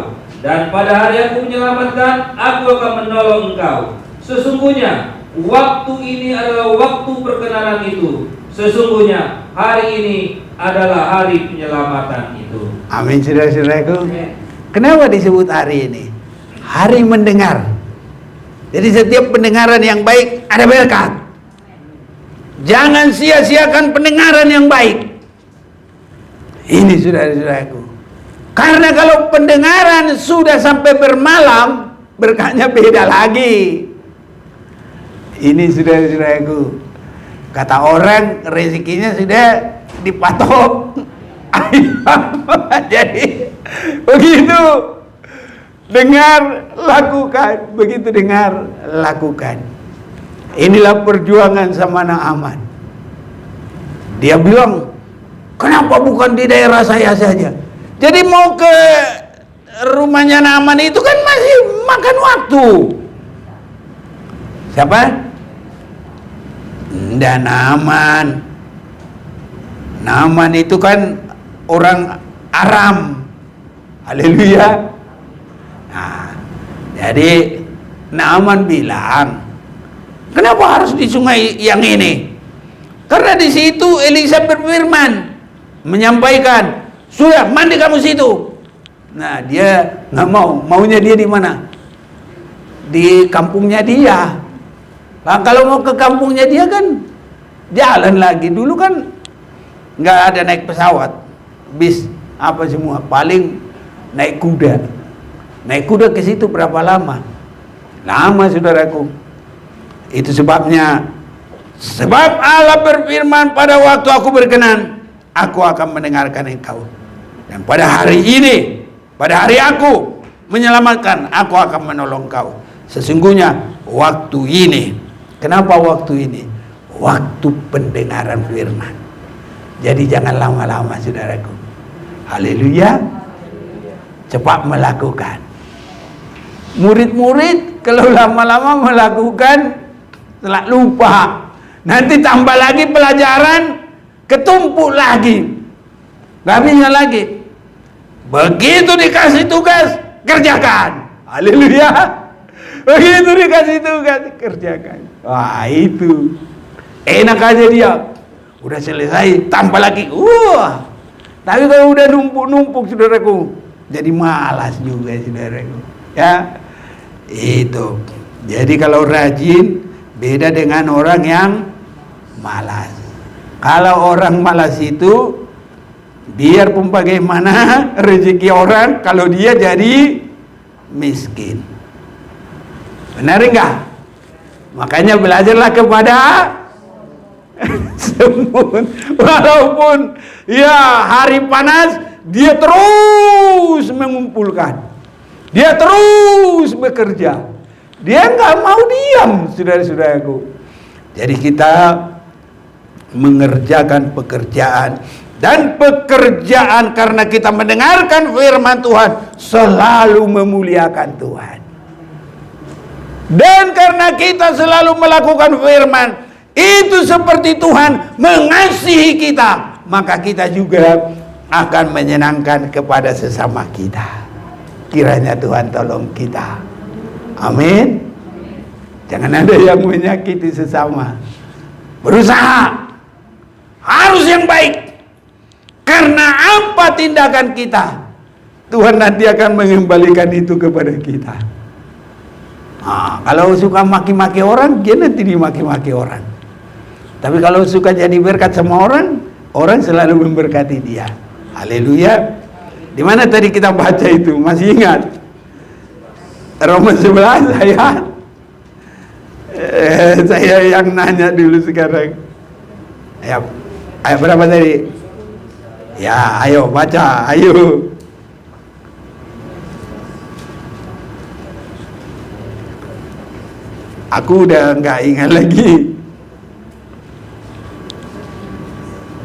dan pada hari aku menyelamatkan, aku akan menolong engkau. Sesungguhnya waktu ini adalah waktu perkenanan itu. Sesungguhnya hari ini adalah hari penyelamatan itu. Amin, saudara-saudaraku. Kenapa disebut hari ini? Hari mendengar. Jadi setiap pendengaran yang baik ada berkat. Jangan sia-siakan pendengaran yang baik. Ini saudara-saudaraku. Karena kalau pendengaran sudah sampai bermalam, berkatnya beda lagi. Ini saudara-saudaraku. Kata orang rezekinya sudah dipatok. Jadi begitu dengar lakukan, begitu dengar lakukan. Inilah perjuangan sama Naaman. Dia bilang, kenapa bukan di daerah saya saja? Jadi mau ke rumahnya Naaman itu kan masih makan waktu. Siapa? Dan Naaman itu kan orang Aram. Haleluya. Nah, jadi Naaman bilang, kenapa harus di sungai yang ini? Karena di situ Elisa berfirman, menyampaikan, sudah mandi kamu situ. Nah, dia nggak mau. Maunya dia di mana? Di kampungnya dia. Nah, kalau mau ke kampungnya dia kan jalan lagi. Dulu kan nggak ada naik pesawat, bis, apa semua. Paling naik kuda. Naik kuda ke situ berapa lama? Lama, saudaraku. Itu sebabnya, sebab Allah berfirman, pada waktu aku berkenan, aku akan mendengarkan engkau. Dan pada hari ini, pada hari aku menyelamatkan, aku akan menolong kau. Sesungguhnya waktu ini. Kenapa waktu ini? Waktu pendengaran firman. Jadi jangan lama-lama, saudaraku. Haleluya. Cepat melakukan. Murid-murid kalau lama-lama melakukan telah lupa. Nanti tambah lagi pelajaran, ketumpuk lagi. Gak bisa lagi. Begitu dikasih tugas, kerjakan. Haleluya. Begitu dikasih tugas, kerjakan. Wah, itu enak aja dia. Udah selesai, tambah lagi. Tapi kalau udah numpuk-numpuk, saudaraku, jadi malas juga, saudaraku. Ya, itu. Jadi kalau rajin beda dengan orang yang malas. Kalau orang malas itu, biarpun bagaimana rezeki orang, kalau dia jadi miskin. Benar enggak? Makanya belajarlah kepada semut. Walaupun ya hari panas, dia terus mengumpulkan. Dia terus bekerja. Dia enggak mau diam, saudara-saudaraku. Jadi kita mengerjakan pekerjaan, dan pekerjaan karena kita mendengarkan firman Tuhan selalu memuliakan Tuhan. Dan karena kita selalu melakukan firman, itu seperti Tuhan mengasihi kita, maka kita juga akan menyenangkan kepada sesama kita. Kiranya Tuhan tolong kita. Amin. Jangan ada yang menyakiti sesama. Berusaha harus yang baik. Karena apa tindakan kita, Tuhan nanti akan mengembalikan itu kepada kita. Nah, kalau suka maki-maki orang, dia nanti dimaki-maki orang. Tapi kalau suka jadi berkat sama orang, orang selalu memberkati dia. Haleluya. Di mana tadi kita baca itu? Masih ingat? Roma 11 saya yang nanya dulu sekarang. Ayat berapa tadi? Ya, ayo baca, ayo. Aku udah nggak ingat lagi.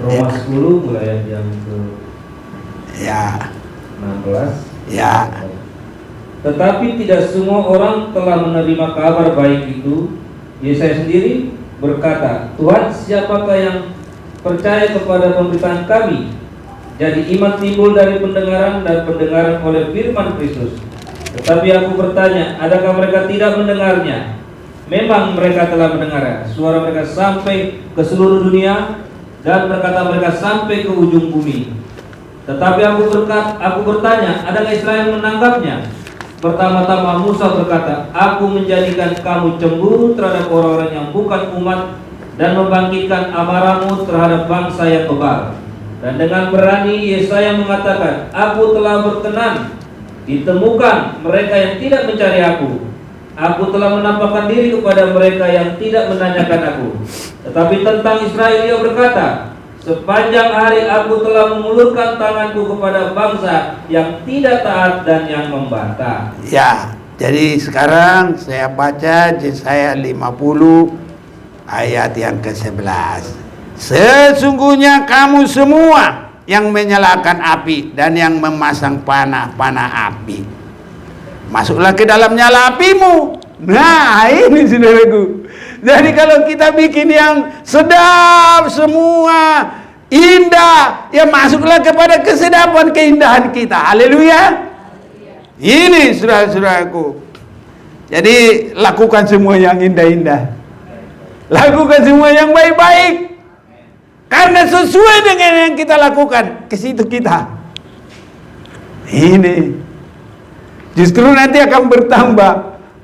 Roma 10 mulai ayat yang ke Ya, 16. ya. Tetapi tidak semua orang telah menerima kabar baik itu. Yesaya sendiri berkata, Tuhan, siapakah yang percaya kepada pemberitaan kami? Jadi iman timbul dari pendengaran, dan pendengaran oleh firman Kristus. Tetapi aku bertanya, adakah mereka tidak mendengarnya? Memang mereka telah mendengar, suara mereka sampai ke seluruh dunia, dan perkataan mereka sampai ke ujung bumi. Tetapi aku bertanya, adakah Israel menanggapnya? Pertama-tama Musa berkata, aku menjadikan kamu cemburu terhadap orang-orang yang bukan umat, dan membangkitkan amarahmu terhadap bangsa yang kebal. Dan dengan berani Yesaya mengatakan, aku telah berkenan ditemukan mereka yang tidak mencari aku. Aku telah menampakkan diri kepada mereka yang tidak menanyakan aku. Tetapi tentang Israel ia berkata, sepanjang hari aku telah mengulurkan tanganku kepada bangsa yang tidak taat dan yang membantah. Ya, jadi sekarang saya baca Yesaya 50 ayat yang ke-11. Sesungguhnya kamu semua yang menyalakan api dan yang memasang panah api, masuklah ke dalam nyala apimu. Nah, ini saudaraku. Jadi kalau kita bikin yang sedap semua, indah, ya masuklah kepada kesedapan keindahan kita. Haleluya. Ini saudara-saudaraku. Jadi lakukan semua yang indah-indah. Lakukan semua yang baik-baik. Karena sesuai dengan yang kita lakukan, ke situ kita. Ini justru nanti akan bertambah.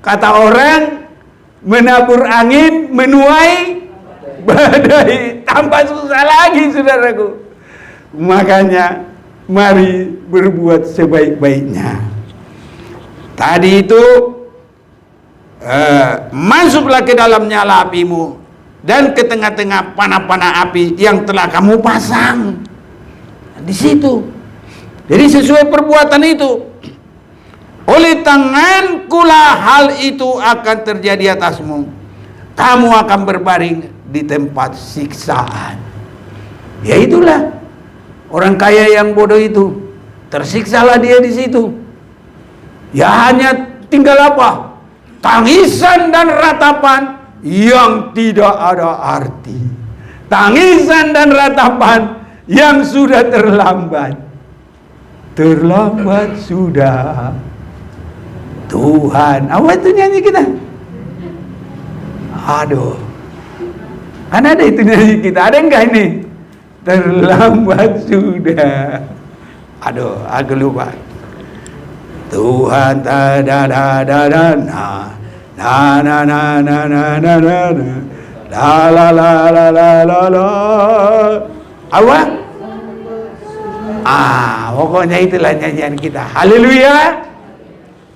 Kata orang, menabur angin, menuai badai. Tambah susah lagi, saudaraku. Makanya, mari berbuat sebaik-baiknya. Tadi itu, masuklah ke dalam nyala apimu, dan ke tengah-tengah panah-panah api yang telah kamu pasang. Di situ. Jadi sesuai perbuatan itu. Oleh tangankulah hal itu akan terjadi atasmu. Kamu akan berbaring di tempat siksaan. Ya itulah. Orang kaya yang bodoh itu. Tersiksalah dia di situ. Ya hanya tinggal apa? Tangisan dan ratapan yang tidak ada arti. Tangisan dan ratapan yang sudah terlambat. Terlambat sudah. Tuhan, apa itu nyanyi kita? Aduh, kan ada itu nyanyi kita, ada enggak ini? Terlambat sudah. Aduh, aku lupa. Tuhan ta da da da da na na na na na na na na la la la la la la la. Apa? Pokoknya itulah nyanyian kita. Haleluya.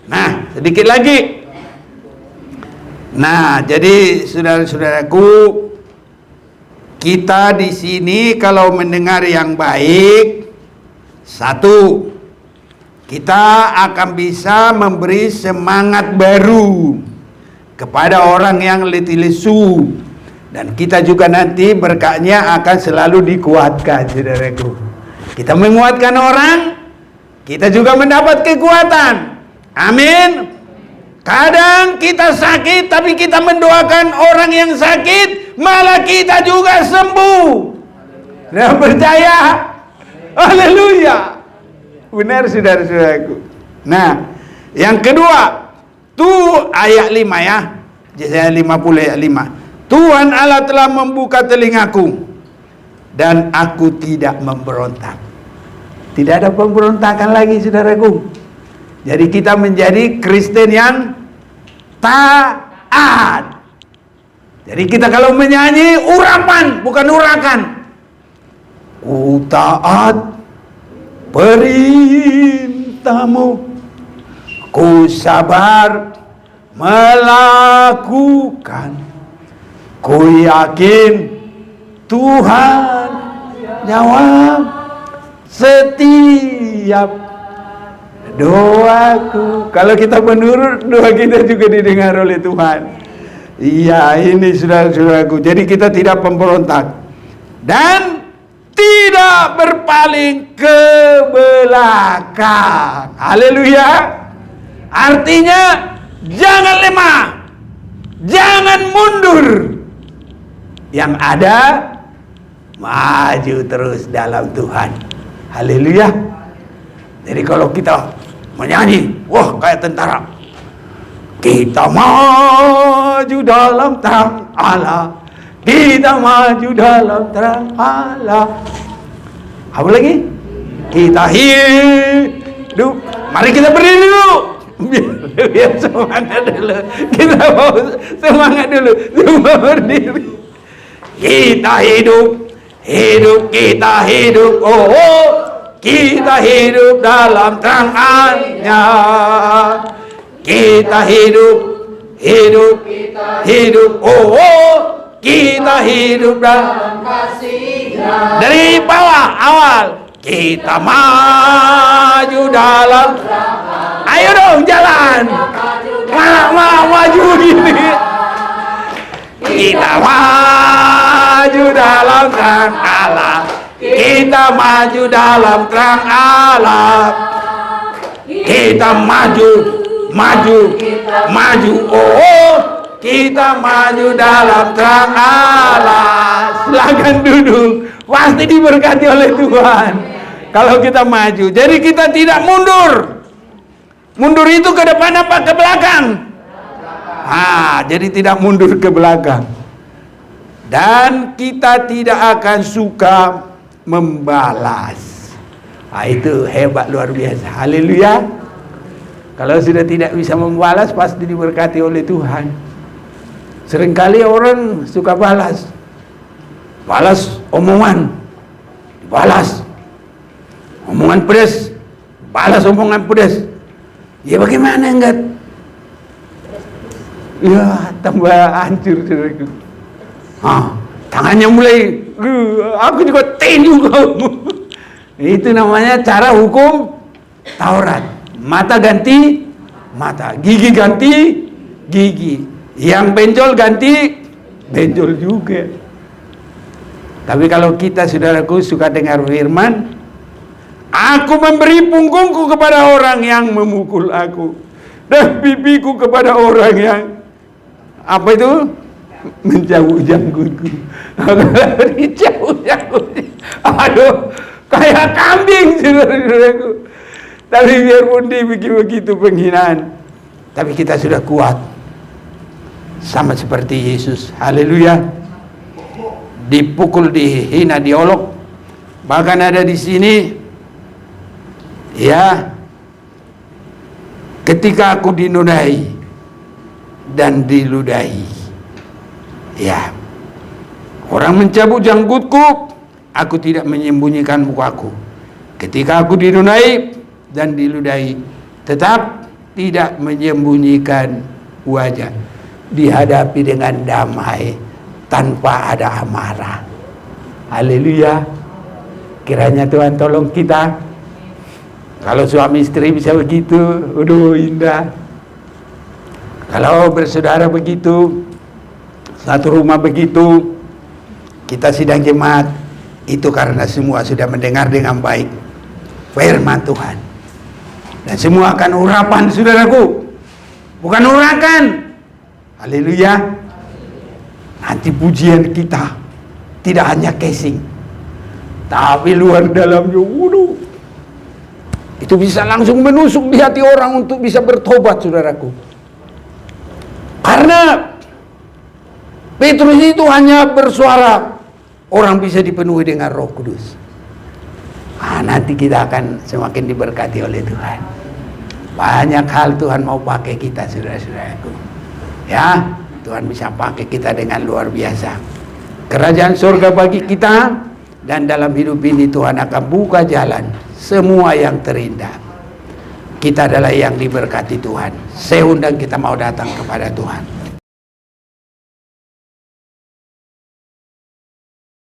Nah, sedikit lagi. Nah, jadi saudara-saudaraku, kita di sini kalau mendengar yang baik, satu, kita akan bisa memberi semangat baru kepada orang yang letih lesu, dan kita juga nanti berkatnya akan selalu dikuatkan, saudaraku. Kita menguatkan orang, kita juga mendapat kekuatan. Amin. Kadang kita sakit, tapi kita mendoakan orang yang sakit, malah kita juga sembuh. Dan percaya. Haleluya. Benar, saudara-saudaraku. Nah, yang kedua, tuh ayat 5 ya. Yesaya 50 ayat 5. Tuhan Allah telah membuka telingaku, dan aku tidak memberontak. Tidak ada pemberontakan lagi, saudaraku. Jadi kita menjadi Kristen yang taat. Jadi kita kalau menyanyi urapan, bukan urakan. Ku taat perintah-Mu, ku sabar melakukan. Ku yakin Tuhan jawab setiap doaku. Kalau kita menurut, doa kita juga didengar oleh Tuhan. Iya, ini saudara-saudaraku. Jadi kita tidak pemberontak dan tidak berpaling ke belakang. Haleluya. Artinya jangan lemah, jangan mundur. Yang ada maju terus dalam Tuhan. Haleluya. Jadi kalau kita menyanyi, wah kayak tentara, kita maju dalam terang Allah, kita maju dalam terang Allah. Apa lagi? Kita hidup. Mari kita berdiri dulu. Biar semangat dulu. Kita mau semangat dulu. Semua berdiri. Kita hidup, kita hidup, kita hidup dalam terang-Nya. Kita hidup, kita hidup dalam kasih-Nya. Dari bawah awal, kita maju dalam. Ayo dong jalan, maju gini. Kita maju dalam terang Allah, kita maju dalam terang Allah. Kita maju, kita maju dalam terang Allah. Silakan duduk, pasti diberkati oleh Tuhan kalau kita maju. Jadi kita tidak mundur. Mundur itu ke depan apa ke belakang? Jadi tidak mundur ke belakang. Dan kita tidak akan suka membalas. Itu hebat, luar biasa. Haleluya. Kalau sudah tidak bisa membalas, pasti diberkati oleh Tuhan. Seringkali orang suka balas omongan, balas omongan pedas, balas omongan pedas. Ya bagaimana enggak? Ya tambah hancur saudaraku. Tangannya mulai, aku juga tinju kamu. Itu namanya cara hukum Taurat. Mata ganti mata, gigi ganti gigi, yang benjol ganti benjol juga. Tapi kalau kita saudaraku suka dengar firman, aku memberi punggungku kepada orang yang memukul aku, dan pipiku kepada orang yang apa itu? Menjauh janggutku. Dijauh janggutku. Aduh, kayak kambing saudara-saudaraku. Tapi biarpun begitu penghinaan, tapi kita sudah kuat. Sama seperti Yesus. Haleluya. Dipukul, dihina, diolok. Bahkan ada di sini, ya, ketika aku dinodai dan diludahi, ya, orang mencabut janggutku, aku tidak menyembunyikan mukaku. Ketika aku dinodai dan diludahi, tetap tidak menyembunyikan wajah, dihadapi dengan damai tanpa ada amarah. Haleluya. Kiranya Tuhan tolong kita. Kalau suami istri bisa begitu, aduh indah. Kalau bersaudara begitu, satu rumah begitu, kita sidang jemaat, itu karena semua sudah mendengar dengan baik firman Tuhan. Dan semua akan urapan saudaraku, bukan urakan. Haleluya. Nanti pujian kita tidak hanya casing, tapi luar dalamnya, waduh, itu bisa langsung menusuk di hati orang untuk bisa bertobat saudaraku. Karena Petrus itu hanya bersuara, orang bisa dipenuhi dengan Roh Kudus. Nanti kita akan semakin diberkati oleh Tuhan. Banyak hal Tuhan mau pakai kita saudara-saudaraku. Ya, Tuhan bisa pakai kita dengan luar biasa. Kerajaan surga bagi kita, dan dalam hidup ini Tuhan akan buka jalan semua yang terindah. Kita adalah yang diberkati Tuhan. Saya undang kita mau datang kepada Tuhan.